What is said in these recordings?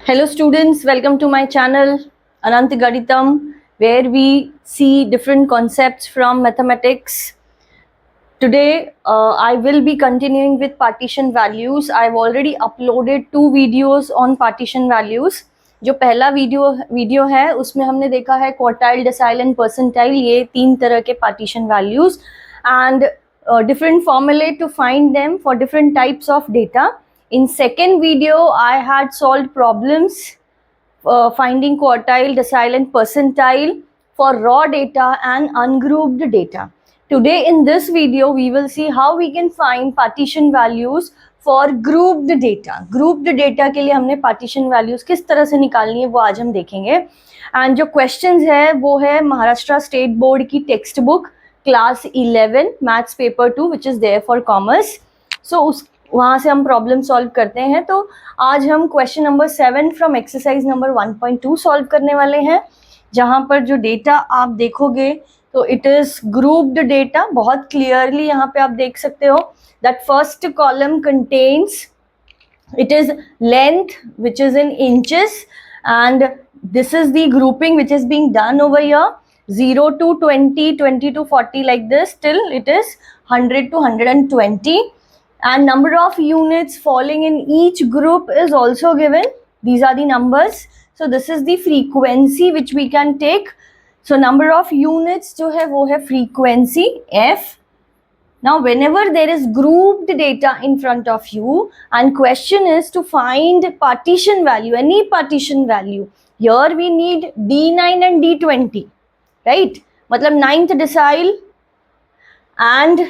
Hello students, welcome to my channel Anant Gaditam, where we see different concepts from mathematics. Today I will be continuing with partition values. I've already uploaded 2 videos on partition values. जो पहला video है उसमें हमने देखा है quartile, decyl and percentile, ये 3 तरह के partition values and different formulae to find them for different types of data. In second video, I had solved problems finding quartile, decile and percentile for raw data and ungrouped data. Today in this video, we will see how we can find partition values for grouped data. Grouped data के लिए हमने partition values किस तरह से निकालनी है वो आज हम देखेंगे. And जो questions है वो है महाराष्ट्र स्टेट बोर्ड की text book class 11 maths paper 2 which is there for commerce. So उस वहाँ से हम प्रॉब्लम सॉल्व करते हैं. तो आज हम question number 7 from exercise number 1.2 solve करने वाले हैं, जहाँ पर जो डेटा आप देखोगे तो इट इज ग्रुप्ड डेटा. बहुत क्लियरली यहाँ पे आप देख सकते हो that first column contains, it is length which is in inches and this is the grouping which is being done over here, 0 to 20, 20 to 40 like this till it is 100 to 120, and number of units falling in each group is also given. These are the numbers. So this is the frequency which we can take. So number of units जो है वो है frequency f. Now whenever there is grouped data in front of you and question is to find partition value, any partition value, here we need D9 and D20, right? मतलब 9th decile and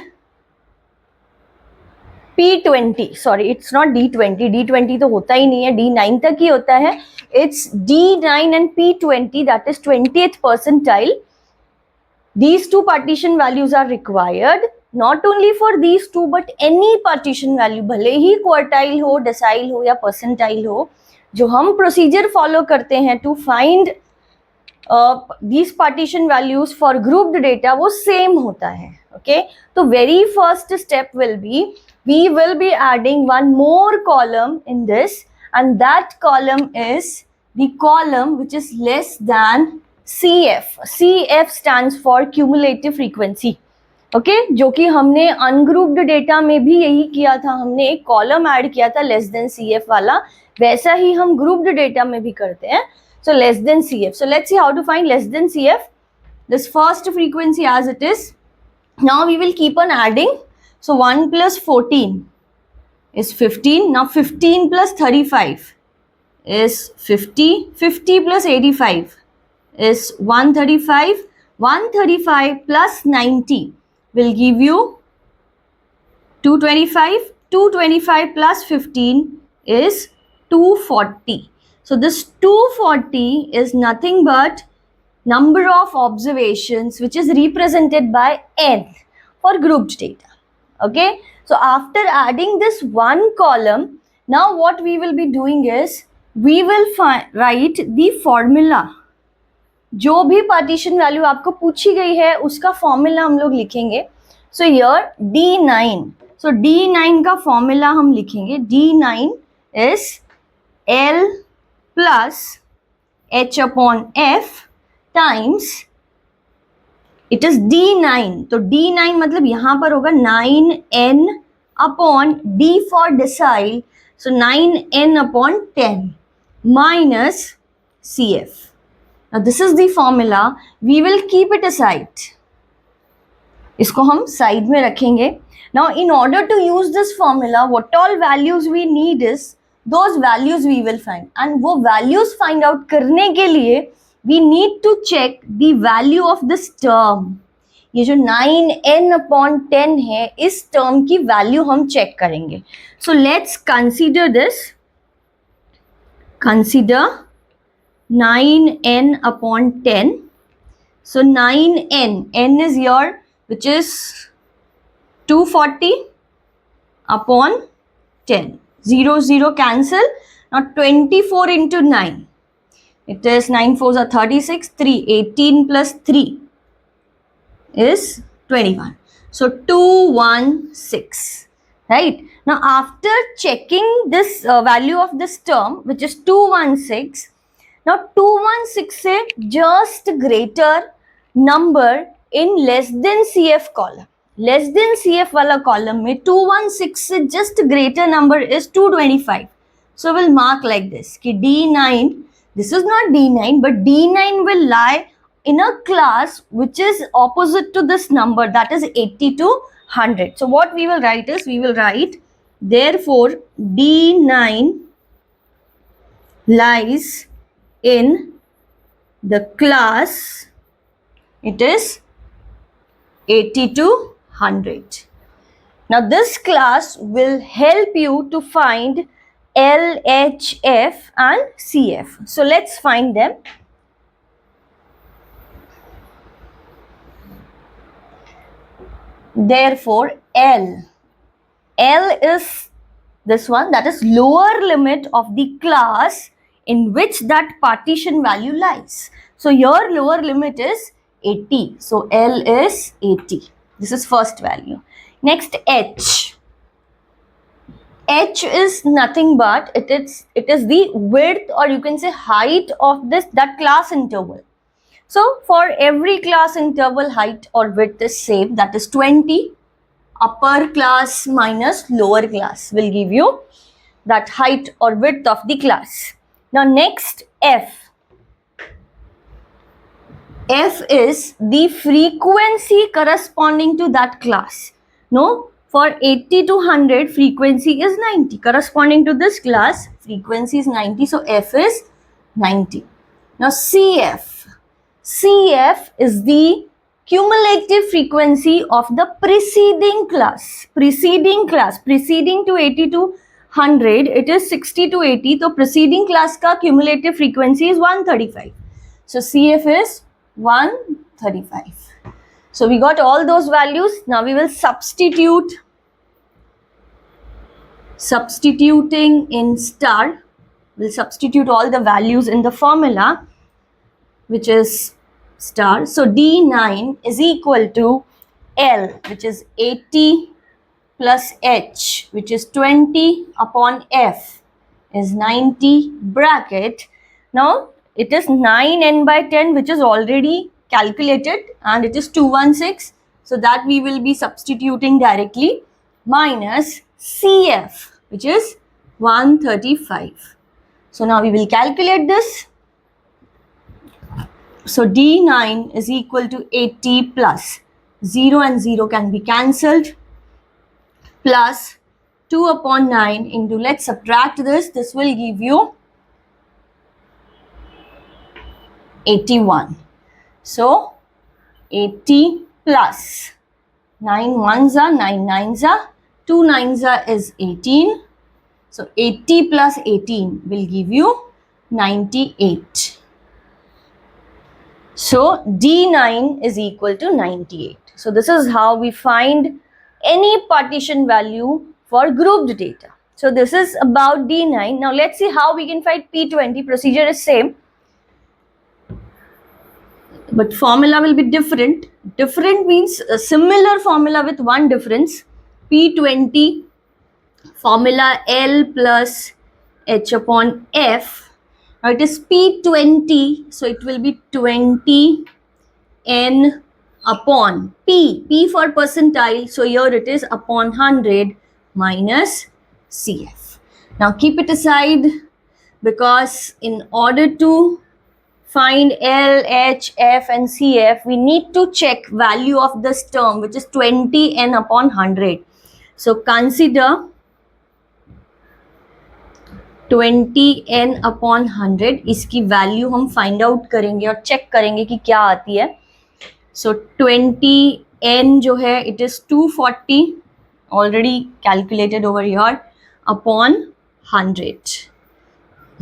P20, sorry it's not D20, D20 तो होता ही नहीं है, D9 तक ही होता है. It's D9 and P20, that is 20th percentile. These two partition values are required. Not only for these two but any partition value, भले ही quartile हो, decyl हो या परसेंटाइल हो, जो हम प्रोसीजर फॉलो करते हैं to find these partition values for grouped data वो सेम होता है. Okay, तो very first step will be we will be adding one more column in this, and that column is the column which is less than CF. CF stands for cumulative frequency. Okay जो कि हमने ungrouped data में भी यही किया था, हमने एक कॉलम ऐड किया था लेस देन CF वाला, वैसा ही हम ग्रुप्ड डेटा में भी करते हैं. So less than CF. So let's see how to find less than CF. This first frequency as it is. Now we will keep on adding. So 1 plus 14 is 15. Now 15 plus 35 is 50. 50 plus 85 is 135. 135 plus 90 will give you 225. 225 plus 15 is 240. So this 240 is nothing but number of observations which is represented by n for grouped data. Okay, so after adding this one column, now what we will be doing is we will write the formula. जो भी partition value आपको पूछी गई है उसका formula हम लोग लिखेंगे. So here D9. So D9 का फॉर्मूला हम लिखेंगे. D9 is L plus H upon F times it is D9. तो D9 मतलब यहां पर होगा 9n upon D for decile, so 9n upon 10 minus CF. Now this is the formula. We will keep it aside. इसको हम side में रखेंगे. Now in order to use this formula, what all values we need is those values we will find. And वो values find out करने के लिए we need to check the value of this term. ये जो 9n upon 10 है, इस term की value हम check करेंगे. So let's consider this. Consider 9n upon 10. So 9n, n is your which is 240 upon 10. 0 0 cancel. Now 24 into 9. It is 9 4s are 36. 3 18 plus 3 is 21. So 216. Right. Now after checking this value of this term, which is 216, now 216 is just greater number in less than CF column. Less than CF वाला column में 216 से just greater number is 225. So we'll mark like this कि D9, this is not D9, but D9 will lie in a class which is opposite to this number, that is 80 to 100. So what we will write is, we will write therefore D9 lies in the class, it is 80 to 100. Now this class will help you to find LHF and CF. So let's find them. Therefore L is this one, that is lower limit of the class in which that partition value lies. So your lower limit is 80. So L is 80. This is first value. Next H. H is nothing but it is the width, or you can say height of that class interval. So for every class interval, height or width is same, that is 20. Upper class minus lower class will give you that height or width of the class. Now next F. F is the frequency corresponding to that class. No, for 80 to 100 frequency is 90. Corresponding to this class, frequency is 90. So F is 90. Now CF. CF is the cumulative frequency of the preceding class. Preceding to 80 to 100, it is 60 to 80. So preceding class ka cumulative frequency is 135. So CF is 135. So we got all those values. Now we will substituting in star. We'll substitute all the values in the formula, which is star. So D9 is equal to L, which is 80 plus H, which is 20 upon F is 90 bracket. Now it is 9n by 10, which is already calculated, and it is 216. So that we will be substituting directly, minus CF, which is 135. So now we will calculate this. So D9 is equal to 80 plus 0 and 0 can be cancelled, plus 2 upon 9 into, let's subtract this, this will give you 81. So 80 plus 9 ones are 9 nines are 2 nines are is 18. So 80 plus 18 will give you 98. So D9 is equal to 98. So this is how we find any partition value for grouped data. So this is about D9. Now let's see how we can find P20. Procedure is same, but formula will be different. Different means a similar formula with one difference. P20 formula L plus H upon F. Now it is P20, so it will be 20 N upon P. P for percentile, so here it is upon 100 minus CF. Now keep it aside, because in order to find L, H, F and CF, we need to check value of this term, which is 20 N upon 100. So consider 20 N upon 100, इसकी value हम find out करेंगे और check करेंगे कि क्या आती है. सो 20 N जो है it is 240 already calculated over here upon 100.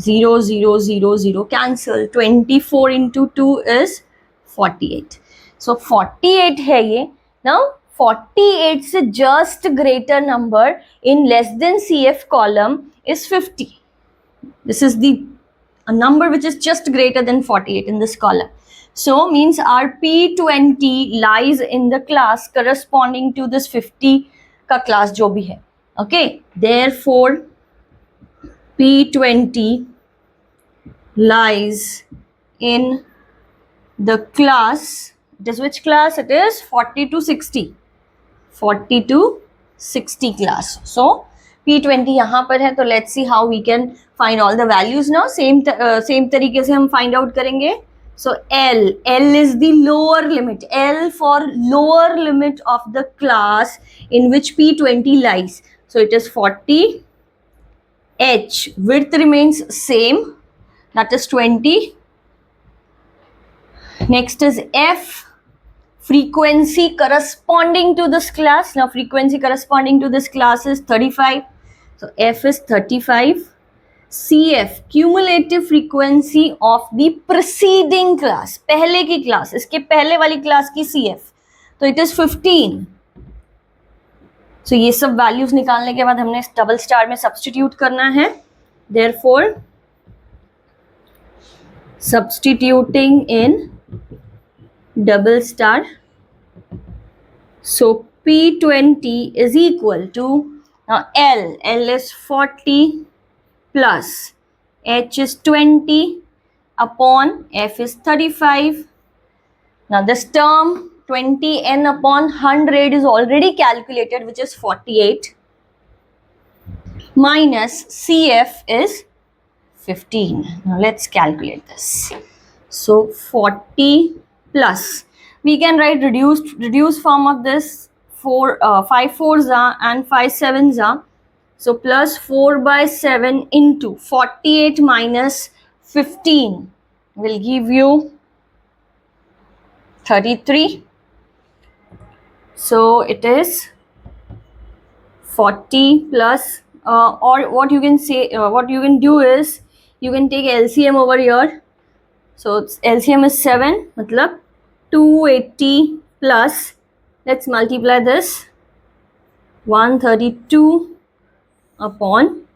0 0 0 0 cancel. 24 into 2 is 48. So 48 है ये. Now 48 से just greater number in less than CF column is 50. This is a number which is just greater than 48 in this column. So means our P20 lies in the class corresponding to this 50 का class जो भी है. Okay, therefore P20 lies in the class, it is which class? It is 40 to 60, 40 to 60 class. So P20 यहाँ पर है, तो let's see how we can find all the values now. Same तरीके से हम find out करेंगे. So L is the lower limit. L for lower limit of the class in which P20 lies. So it is 40. H, width remains same, that is 20. Next is F, frequency corresponding to this class. Now frequency corresponding to this class is 35. So F is 35. CF, cumulative frequency of the preceding class, पहले की class, इसके पहले वाली class की CF, तो it is 15. So ये सब values निकालने के बाद हमने double star में substitute करना है. Therefore substituting in double star, so P20 is equal to, now L is 40 plus H is 20 upon F is 35. Now this term 20n upon 100 is already calculated, which is 48, minus CF is 15. Now let's calculate this. So 40 plus, we can write reduced form of this, 5 4s are and 5 7s are. So plus 4 by 7 into 48 minus 15 will give you 33. So it is 40 plus, or what you can say, what you can do is you can take LCM over here. So LCM is 7, matlab 280 plus, let's multiply this, 132 upon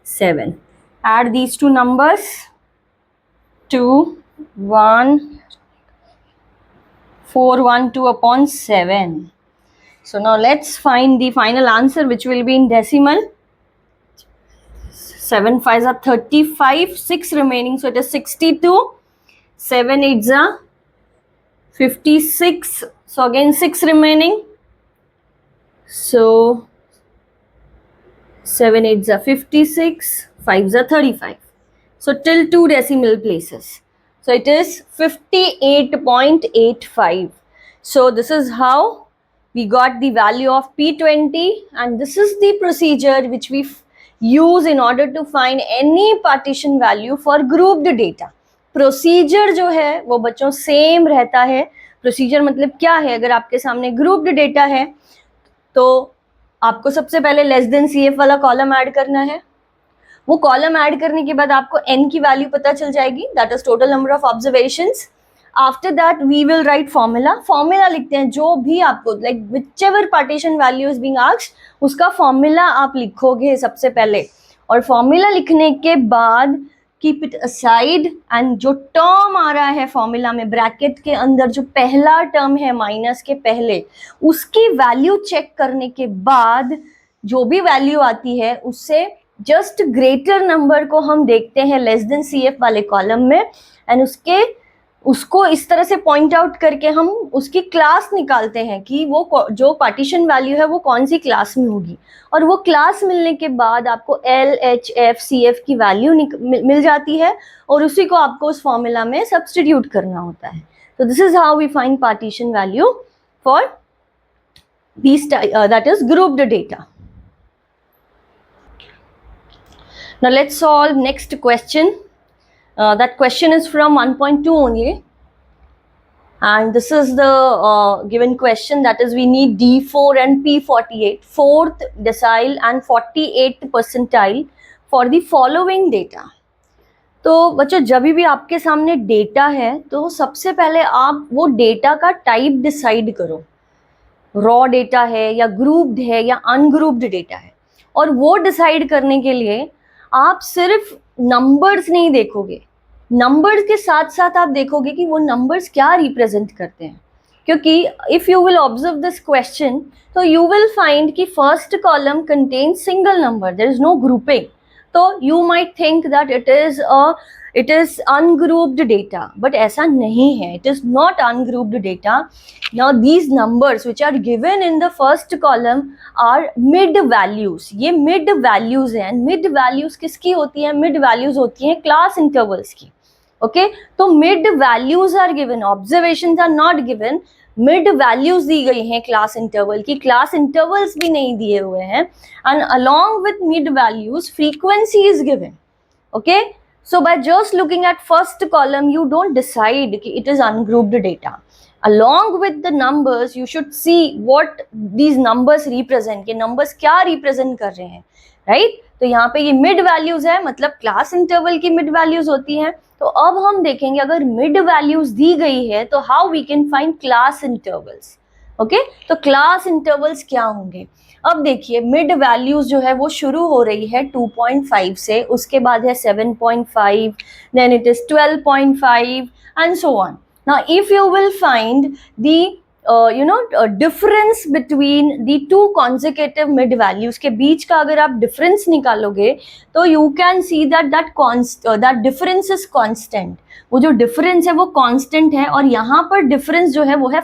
7. Add these two numbers, 2 1 412 upon 7. So now let's find the final answer, which will be in decimal. 7 5s are 35, 6 remaining, so it is 62. 7 8s are 56, so again 6 remaining, so 7 8s are 56, 5s are 35, so till 2 decimal places, so it is 58.85. So this is how we got the value of P20, and this is the procedure which we use in order to find any partition value for grouped data. Procedure जो है वो बच्चों same रहता है. Procedure मतलब क्या है, अगर आपके सामने ग्रुप्ड डेटा है तो आपको सबसे पहले लेस देन CF वाला कॉलम ऐड करना है. वो कॉलम ऐड करने के बाद आपको n की वैल्यू पता चल जाएगी, that is total number of observations. After that we will write formula लिखते हैं, जो भी आपको like whichever partition value is being asked उसका फॉर्मूला आप लिखोगे सबसे पहले, और फॉर्मूला लिखने के बाद कीप इट असाइड, एंड जो टर्म आ रहा है फॉर्मूला में ब्रैकेट के अंदर, जो पहला टर्म है माइनस के पहले, उसकी वैल्यू चेक करने के बाद जो भी वैल्यू आती है उससे जस्ट ग्रेटर नंबर को हम देखते हैं लेस देन CF वाले कॉलम में, एंड उसको इस तरह से पॉइंट आउट करके हम उसकी क्लास निकालते हैं कि वो जो पार्टीशन वैल्यू है वो कौन सी क्लास में होगी, और वो क्लास मिलने के बाद आपको L H F CF की वैल्यू मिल जाती है, और उसी को आपको उस फॉर्मूला में सब्स्टिट्यूट करना होता है. तो this is how we find partition value for these that is grouped data. Now let's solve next question. That question is from 1.2 only, and this is the given question, that is we need D4 and P48, 4th decile and 48th percentile for the following data. तो बच्चों जब भी आपके सामने data है तो सबसे पहले आप वो डेटा का टाइप डिसाइड करो, रॉ डेटा है या ग्रुप्ड है या अनग्रुप्ड डेटा है, और वो डिसाइड करने के लिए आप सिर्फ नंबर्स नहीं देखोगे, नंबर्स के साथ साथ आप देखोगे कि वो नंबर्स क्या रिप्रेजेंट करते हैं. क्योंकि if you will observe this question तो यू विल फाइंड कि first column contains single number, there is no grouping. तो you might think that it is ungrouped data, but ऐसा नहीं है. It is not ungrouped data. Now these numbers which are given in the first column are mid values. ये mid values हैं. Mid values किसकी होती हैं? Mid values होती हैं class intervals की. Okay, तो mid values are given, observations are not given. Mid values दी गई हैं क्लास इंटरवल की, क्लास इंटरवल्स भी नहीं दिए हुए हैं. And along with mid values frequency is given. Okay, so by just looking at first column you don't decide कि it is ungrouped data. Along with the numbers you should see what these numbers represent, कि numbers क्या represent कर रहे हैं, right? तो यहाँ पे ये mid values है, मतलब क्लास इंटरवल की mid values होती हैं. तो अब हम देखेंगे अगर mid values दी गई है तो how we can find class intervals. Okay, तो क्लास इंटरवल्स क्या होंगे? अब देखिए मिड वैल्यूज जो है वो शुरू हो रही है 2.5 से, उसके बाद है 7.5, then it is 12.5 and so on. Now if you will find the difference between the two consecutive mid values के बीच का अगर आप डिफरेंस निकालोगे तो you can see that difference is constant. वो जो डिफरेंस है वो कांस्टेंट है और यहाँ पर डिफरेंस जो है वो है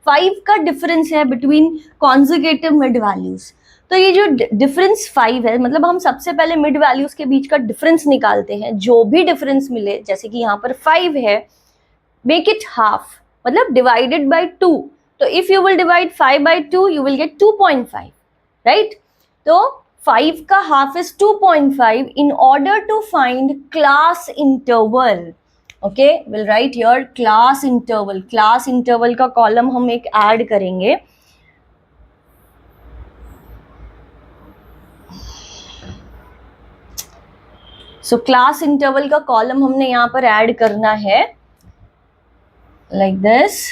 5 का डिफरेंस है बिटवीन कॉन्जुगेटिव मिड वैल्यूज. तो ये जो डिफरेंस 5 है, मतलब हम सबसे पहले मिड वैल्यूज के बीच का डिफरेंस निकालते हैं. जो भी डिफरेंस मिले, जैसे कि यहाँ पर 5 है, मेक इट हाफ, मतलब डिवाइडेड बाय 2. तो if you will divide 5 by 2 you will get 2.5, right? तो 5 का half is 2.5. In order to find class interval, okay, will write here class interval. Class interval का कॉलम हम एक add करेंगे. So class interval का column हमने यहाँ पर ऐड करना है लाइक दिस.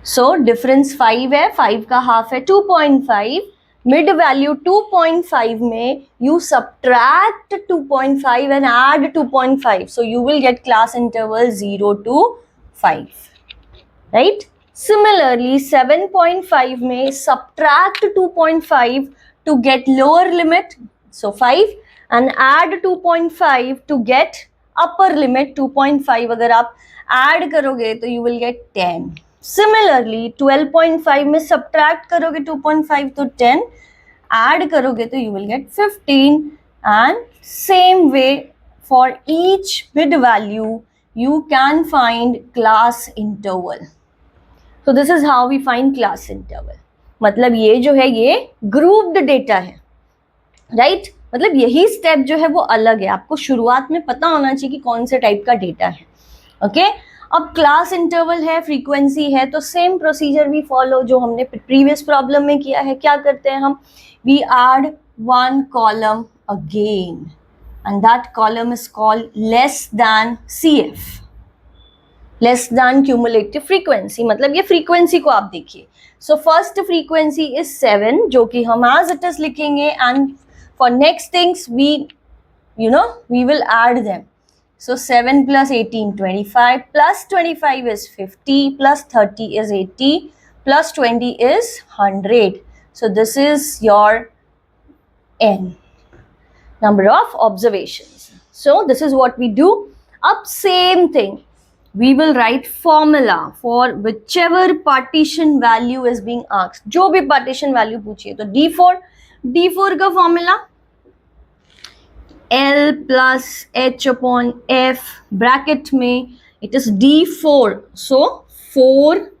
सो डिफरेंस 5 है, 5 का हाफ है 2.5. मिड वैल्यू 2.5 में you subtract 2.5 and add 2.5, so you will get class interval 0 to 5, right? Similarly 7.5 में subtract 2.5 to get lower limit, so 5, and add 2.5 to get upper limit 2.5. अगर आप add करोगे तो you will get 10. Similarly 12.5 में subtract करोगे 2.5 तो 10, add करोगे तो you will get 15. and same way for each mid value you can find class interval. So this is how we find class interval. मतलब ये जो है ये grouped data है, right? मतलब यही step जो है वो अलग है. आपको शुरुआत में पता होना चाहिए कि कौन से टाइप का डेटा है. ओके, अब क्लास इंटरवल है, फ्रीक्वेंसी है, तो सेम प्रोसीजर भी फॉलो जो हमने प्रीवियस प्रॉब्लम में किया है. क्या करते हैं हम? We add one column again and that column is called less than CF, less than cumulative frequency. मतलब ये फ्रीक्वेंसी को आप देखिए. सो फर्स्ट फ्रीक्वेंसी इज 7 जो कि हम एज इट इज लिखेंगे, and for next things we will add them. So 7 plus 18, 25, plus 25 is 50, plus 30 is 80, plus 20 is 100. So this is your N, number of observations. So this is what we do. Up same thing, we will write formula for whichever partition value is being asked. जो भी partition value पूछिए, तो D4 का formula L plus H upon F, bracket में it is D4, so 4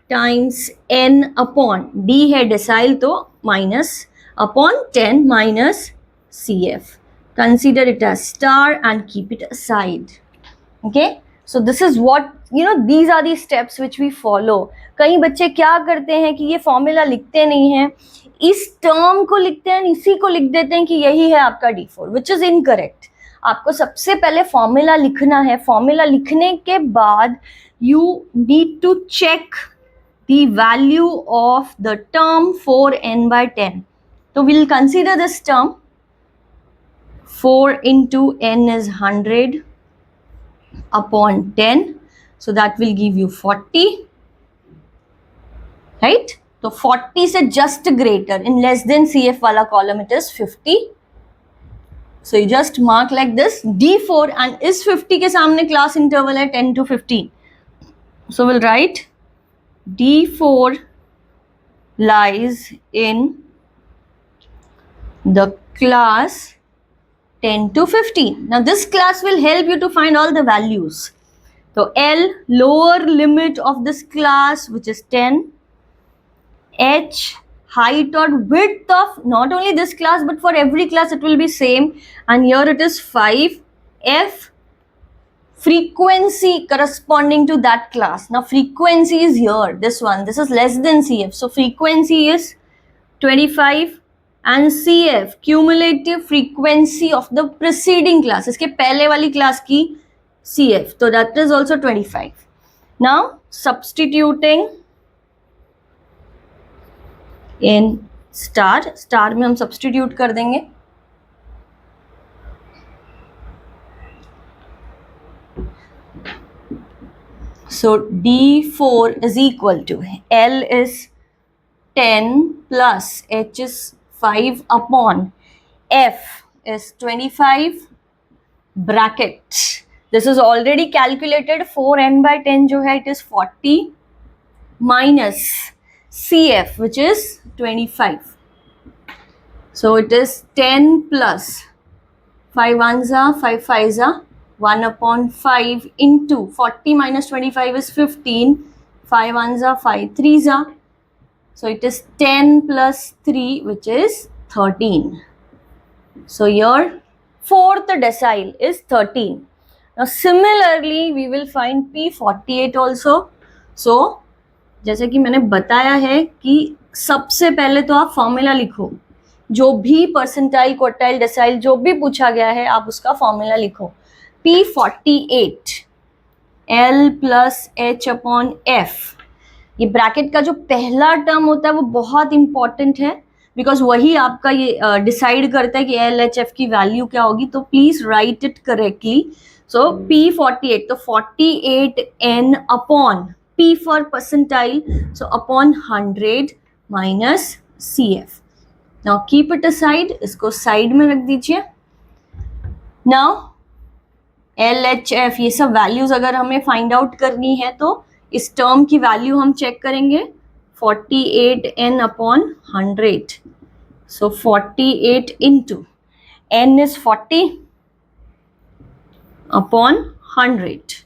times N upon D है decile तो minus upon 10 minus CF. Consider it as star and keep it aside. Okay, so this is what these are the steps which we follow. कई बच्चे क्या करते हैं कि ये formula लिखते नहीं हैं, इस टर्म को लिखते हैं, इसी को लिख देते हैं कि यही है आपका D4, विच इज इनकरेक्ट. आपको सबसे पहले फॉर्मूला लिखना है. फॉर्मूला लिखने के बाद you need to check the value of the term 4n/10. तो will consider this term. 4 into n is 100. upon 10. So that will give you 40. Right? So 40 से just greater, in less than CF वाला column it is 50. So you just mark like this D4 and इस 50 के सामने class interval है 10 to 15. So we'll write D4 lies in the class 10 to 15. Now this class will help you to find all the values. So L, lower limit of this class, which is 10. H, height or width of not only this class but for every class it will be same, and here it is 5. F, frequency corresponding to that class. Now frequency is here, this one, this is less than CF, so frequency is 25. And CF, cumulative frequency of the preceding class, इसके पहले वाली class की CF, so that is also 25. Now substituting in star में हम substitute कर देंगे. So D4 is equal to L is 10 plus H is 5 upon F is 25 bracket. This is already calculated. 4n by 10 जो है it is 40 minus CF which is 25. So it is 10 plus 5 ones are 5 5s are 1 upon 5 into 40 minus 25 is 15. 5 ones are 5 3s are. So it is 10 plus 3 which is 13. So your fourth decile is 13. Now similarly we will find P48 also. So जैसे कि मैंने बताया है कि सबसे पहले तो आप फॉर्मूला लिखो, जो भी परसेंटाइल क्वार्टाइल डेसाइल जो भी पूछा गया है आप उसका फॉर्मूला लिखो. P48 L plus H upon F. ये ब्रैकेट का जो पहला टर्म होता है वो बहुत इंपॉर्टेंट है, बिकॉज वही आपका ये डिसाइड करता है कि LHF की वैल्यू क्या होगी. तो please right it correctly. So P48, तो 48n upon P for percentile, so upon 100 minus CF. Now keep it aside, इसको साइड में रख दीजिए. नाउ LHF ये सब वैल्यूज अगर हमें फाइंड आउट करनी है तो इस टर्म की वैल्यू हम चेक करेंगे. 48n upon 100. So 48 into n is 40 upon 100.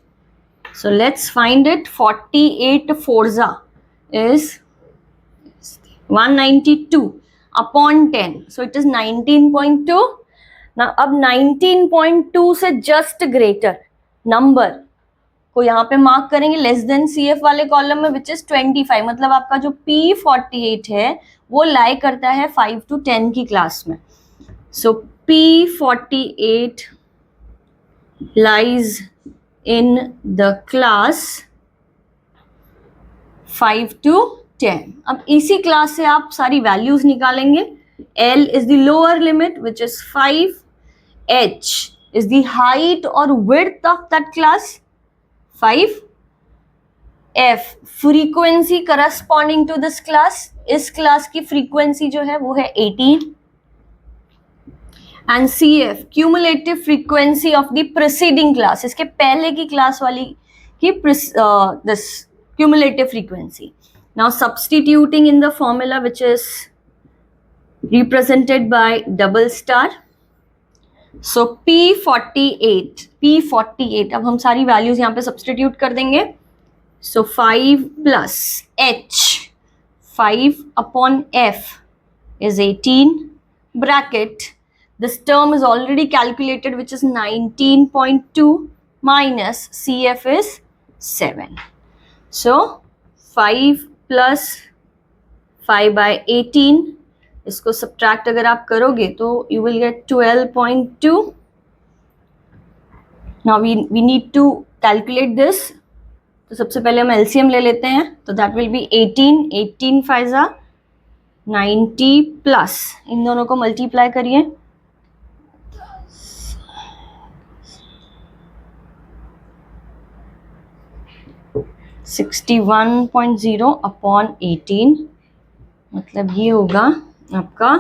So let's find it. 48 forza is 192 upon 10. So it is 19.2. Now अब 19.2 से just greater number को यहाँ पे मार्क करेंगे लेस देन CF वाले कॉलम में, विच इज 25. मतलब आपका जो P48 है वो लाई करता है 5 to 10 की क्लास में. सो P48 lies in the class 5 to 10. अब इसी क्लास से आप सारी वैल्यूज निकालेंगे. L is the lower limit which is 5. H is the height or width of that class 5. F frequency corresponding to this class, इस class की frequency जो है वो है 18. And CF cumulative frequency of the preceding class, इसके पहले की class वाली की this cumulative frequency. Now substituting in the formula which is represented by double star. So P48 अब हम सारी वैल्यूज यहाँ पे सब्सटीट्यूट कर देंगे. So 5 plus H 5 upon F is 18 bracket. This term is already calculated which is 19.2 minus CF is 7. So 5 plus 5 by 18, इसको subtract अगर आप करोगे तो you will get 12.2. Now we need to calculate this. तो सबसे पहले हम LCM ले लेते हैं. तो that will be 18 5 जा 90 प्लस इन दोनों को मल्टीप्लाई करिए. 61.0 अपॉन 18, मतलब ये होगा आपका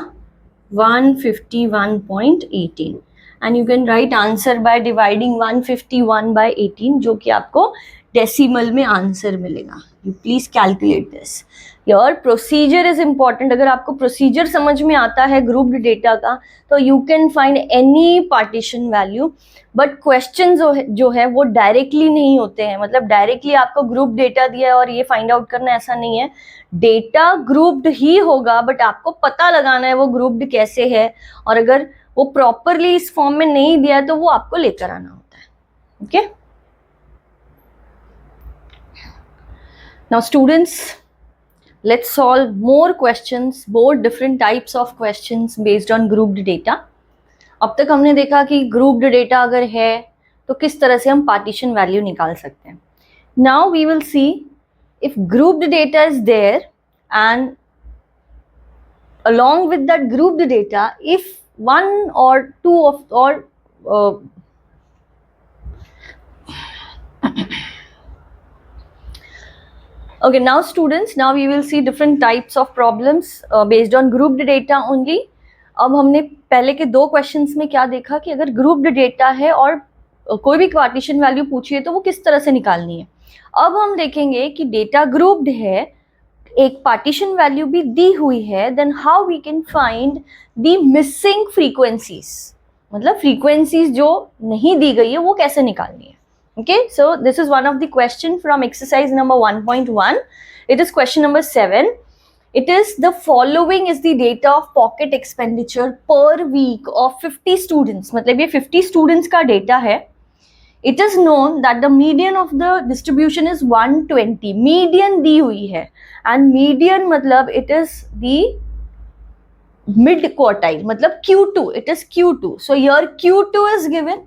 151.18 and you can write answer by dividing 151 by 18, जो कि आपको डेसिमल में आंसर मिलेगा. You please calculate this. Your procedure is important. अगर आपको प्रोसीजर समझ में आता है ग्रुप्ड डेटा का तो you can find any partition value. But question जो है वो डायरेक्टली नहीं होते हैं, मतलब डायरेक्टली आपको ग्रुप डेटा दिया है और ये फाइंड आउट करना, ऐसा नहीं है. डेटा ग्रुप्ड ही होगा बट आपको पता लगाना है वो ग्रुप्ड कैसे है, और अगर वो प्रॉपरली इस फॉर्म में नहीं दिया है तो वो आपको लेकर आना होता है. Okay, now students, let's solve more questions, more different types of questions based on grouped data. अब तक हमने देखा कि grouped data अगर है तो किस तरह से हम partition value निकाल सकते हैं. Now we will see if grouped data is there and along with that grouped data, if one or two of Okay, now students, now we will see different types of problems based on grouped data only. अब हमने पहले के दो questions में क्या देखा कि अगर ग्रुप्ड डेटा है और कोई भी पार्टीशन वैल्यू पूछिए तो वो किस तरह से निकालनी है. अब हम देखेंगे कि डेटा ग्रुप्ड है, एक पार्टीशन वैल्यू भी दी हुई है, then how we can find the missing frequencies, मतलब फ्रीक्वेंसीज जो नहीं दी गई है वो कैसे निकालनी है. Okay, so this is one of the question from exercise number 1.1. It is question number 7. It is the following is the data of pocket expenditure per week of 50 students. मतलब ये 50 students का data है. It is known that the median of the distribution is 120. Median दी हुई है and median मतलब it is the mid quartile, मतलब Q2. It is Q2. So here Q2 is given.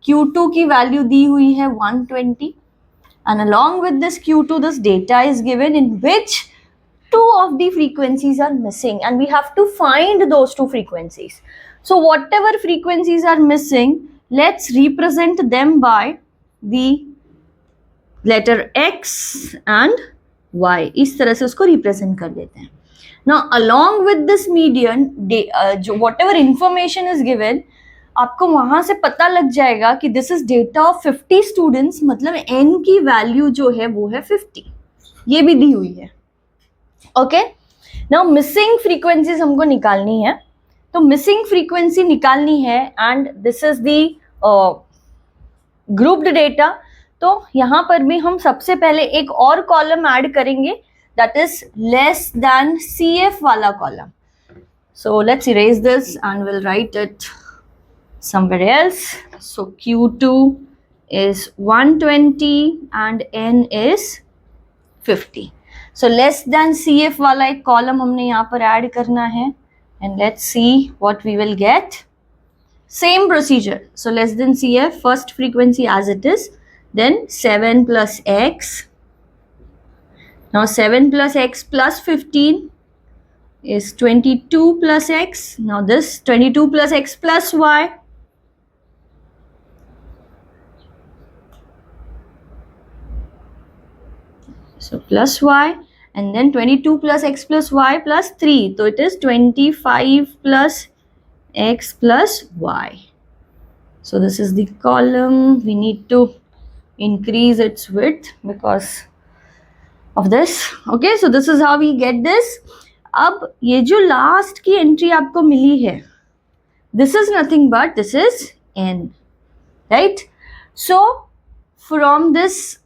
Q2 की value दी हुई है 120 and along with this Q2 this data is given in which two of the frequencies are missing and we have to find those two frequencies. So whatever frequencies are missing, let's represent them by the letter X and Y. इस तरह से उसको represent कर देते हैं. Now along with this median, जो whatever information is given, आपको वहां से पता लग जाएगा कि this is data of 50 students, मतलब n की वैल्यू जो है वो है 50, ये भी दी हुई है. ओके, नाउ मिसिंग फ्रीक्वेंसीज हमको निकालनी है. तो मिसिंग फ्रीक्वेंसी निकालनी है and this is the grouped data. तो यहाँ पर भी हम सबसे पहले एक और कॉलम ऐड करेंगे, that is less than CF वाला column. So let's erase this and will write it somewhere else. So Q2 is 120 and N is 50. So less than CF वाला एक कॉलम हमने यहाँ पर ऐड करना है and let's see what we will get. Same procedure. So less than CF, first frequency as it is, then 7 plus X. Now 7 plus X plus 15 is 22 plus X. Now this 22 plus X plus Y. So plus y and then 22 plus x plus y plus 3. So it is 25 plus x plus y. So this is the column. We need to increase its width because of this. Okay, so this is how we get this. अब ये जो last की entry आपको मिली है, this is nothing but this is n, right? So from this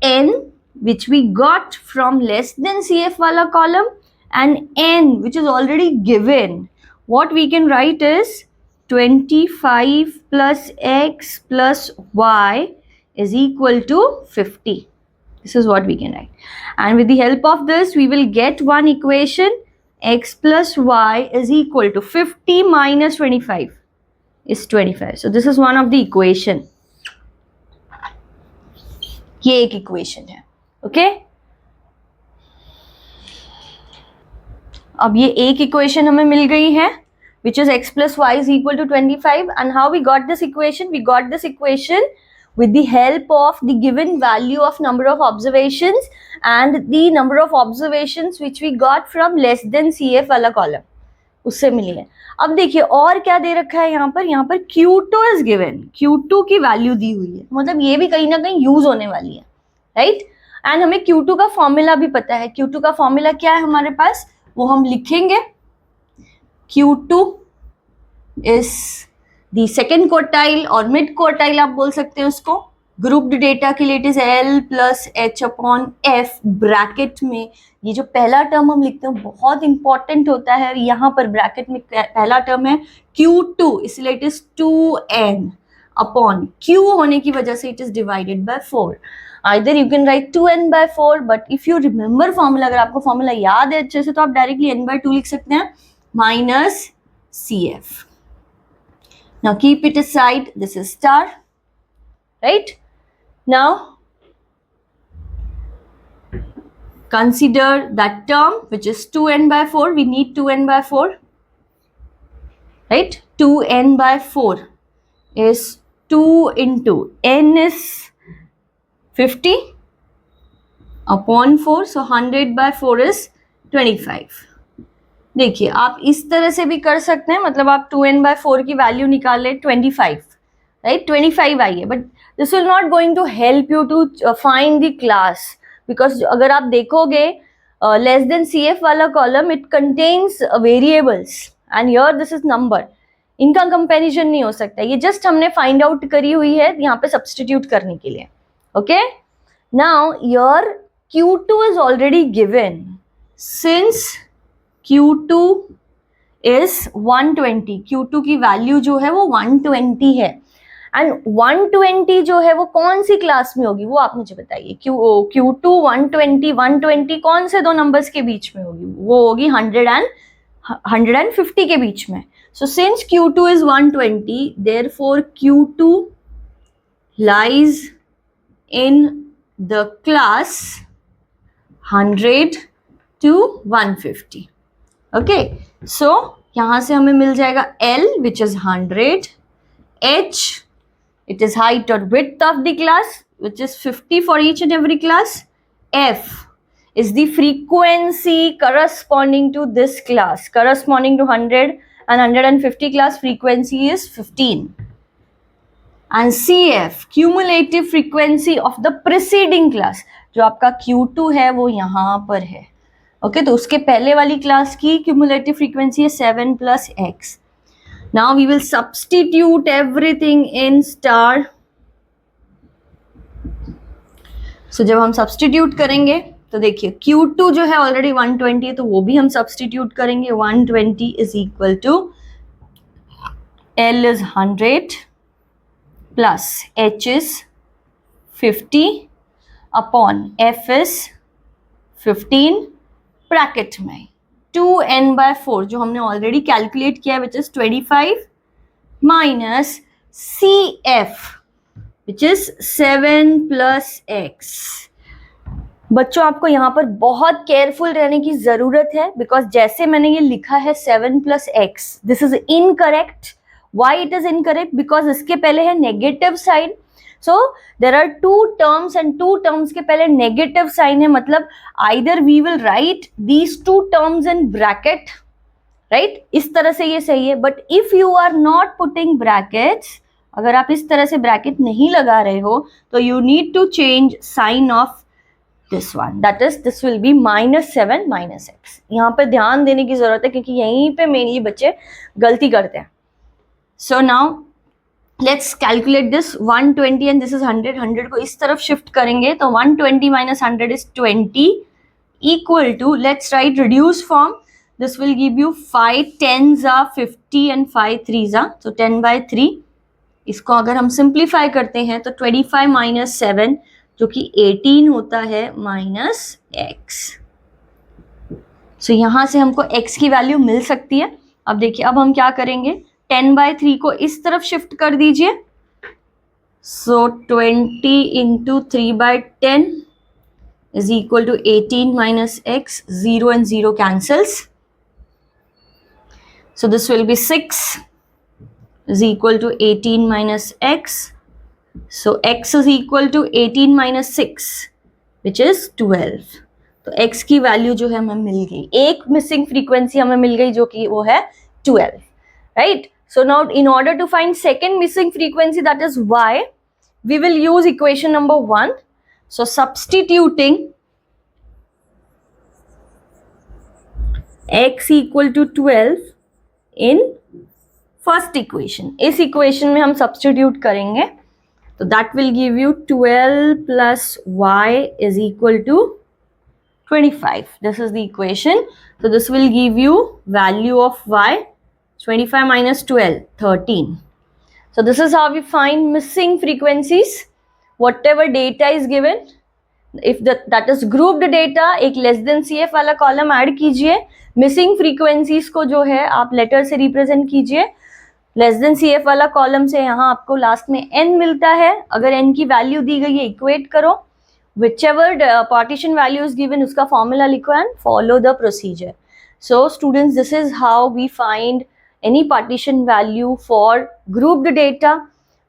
n which we got from less than CF wala column and n which is already given, what we can write is 25 plus x plus y is equal to 50. This is what we can write, and with the help of this we will get one equation. X plus y is equal to 50 minus 25 is 25. So this is one of the equation. ये एक equation है. Okay, अब ये एक equation हमें मिल गई है which is x plus y is equal to 25 and how we got this equation? We got this equation with the help of the given value of number of observations and the number of observations which we got from less than CF वाला column, उससे मिली है। अब देखिए और क्या दे रखा है यहाँ पर Q2 इज गिवन, Q2 की वैल्यू दी हुई है, मतलब ये भी कहीं ना कहीं यूज होने वाली है, राइट। एंड हमें Q2 का फॉर्मूला भी पता है। Q2 का फॉर्मूला क्या है हमारे पास, वो हम लिखेंगे। Q2 is the second quartile और मिड क्वार्टाइल आप बोल सकते हैं उसको। ग्रुप्ड डेटा के लिए it is L plus H upon F, bracket में ये जो पहला टर्म हम लिखते हैं बहुत इंपॉर्टेंट होता है, यहाँ पर ब्रैकेट में पहला टर्म है Q2, इसलिए it is 2n upon Q होने की वजह से it is divided by 4। Either you can write 2n by 4, but if you remember formula, अगर आपको फॉर्मूला याद है अच्छे से, तो आप डायरेक्टली n बाय 2 लिख सकते हैं minus CF। Now keep it aside, this is star, right? Now consider that term which is 2n by 4, we need 2n by 4, right? 2n by 4 is 2 into n is 50 upon 4, so 100 by 4 is 25। देखिए आप इस तरह से भी कर सकते हैं, मतलब आप 2n by 4 की वैल्यू निकाल ले 25, राइट, 25 आई है, but this will not going to help you to find the class, because अगर आप देखोगे लेस देन CF वाला column it contains variables and here this is number, इनका कंपैरिजन नहीं हो सकता, ये जस्ट हमने फाइंड आउट करी हुई है यहाँ पे सब्सटीट्यूट करने के लिए। Okay, now your Q2 is already given, since Q2 is 120, Q2 की वैल्यू जो है वो 120 है, एंड 120 जो है वो कौन सी क्लास में होगी वो आप मुझे बताइए। Q2 120 कौन से दो नंबर्स के बीच में होगी, वो होगी 100 and 150 के बीच में। So since Q2 is 120, therefore Q2 lies in the class 100 to 150। Okay, so यहां से हमें मिल जाएगा L which is 100, H it is height और width of the class which is 50 for each and every class, F is the frequency corresponding to this class, corresponding to 100 and 150 class frequency is 15, and CF cumulative frequency of the preceding class, जो आपका Q2 है वो यहां पर है। Okay, तो उसके पहले वाली क्लास की क्यूमुलेटिव फ्रीक्वेंसी है 7 plus x। Now we will substitute everything in star. So जब हम सब्सटीट्यूट करेंगे तो देखिए Q2 जो है ऑलरेडी 120 है, तो वो भी हम सब्सटीट्यूट करेंगे। 120 is equal to L is 100 plus H is 50 upon F is 15 bracket में 2n by 4 जो हमने ऑलरेडी कैलकुलेट किया which is 25 minus CF which is 7 plus x। बच्चों आपको यहाँ पर बहुत केयरफुल रहने की जरूरत है, बिकॉज जैसे मैंने ये लिखा है 7 plus x, this is incorrect. Why it is incorrect, because इसके पहले है negative sign, so there are two terms and two terms के पहले नेगेटिव साइन है, मतलब either we will write these two terms in bracket, right, इस तरह से ये सही है। But if you are not putting brackets, अगर आप इस तरह से ब्रैकेट नहीं लगा रहे हो, तो you need to change sign of this one, that is this will be -7 minus x। यहाँ पे ध्यान देने की जरूरत है क्योंकि यहीं पे मेनली बच्चे गलती करते हैं। So now let's calculate this 120 and this is 100 को इस तरफ शिफ्ट करेंगे तो 120 minus 100 is 20 equal to, let's write reduce form, this will give you 5 10s are 50 and 5 3s are, so 10 by 3। इसको अगर हम सिंप्लीफाई करते हैं तो 25 माइनस 7 जो कि 18 होता है माइनस x। सो यहां से हमको x की वैल्यू मिल सकती है। अब देखिए अब हम क्या करेंगे, 10 by 3 को इस तरफ शिफ्ट कर दीजिए, so 20 into 3 by 10 is equal to 18 minus x, 0 and 0 cancels, so this will be 6 is equal to 18 minus x, So x is equal to 18 minus 6 which is 12. तो x की वैल्यू जो है हमें मिल गई, एक मिसिंग फ्रीक्वेंसी हमें मिल गई जो कि वो है 12, right. So now in order to find second missing frequency, that is y, we will use equation number 1. So substituting x equal to 12 in first equation, इस equation में हम substitute करेंगे तो that will give you 12 plus y is equal to 25. This is the equation. So this will give you value of y, 25 minus 12, 13. So this is how we find missing frequencies. Whatever data is given, if that is grouped data, एक less than CF वाला column add कीजिए, missing frequencies को जो है आप letter से represent कीजिए, less than C F वाला कॉलम से यहाँ आपको लास्ट में n मिलता है, अगर n की वैल्यू दी गई है इक्वेट करो, whichever partition value is given उसका फॉर्मूला लिखो and follow the procedure. So students, this is how we find any partition value for grouped data,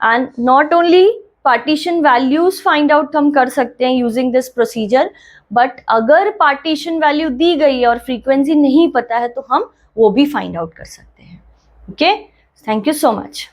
and not only partition values find out हम कर सकते हैं using this procedure, but अगर partition value दी गई है और frequency नहीं पता है तो हम वो भी find out कर सकते हैं. Okay, thank you so much.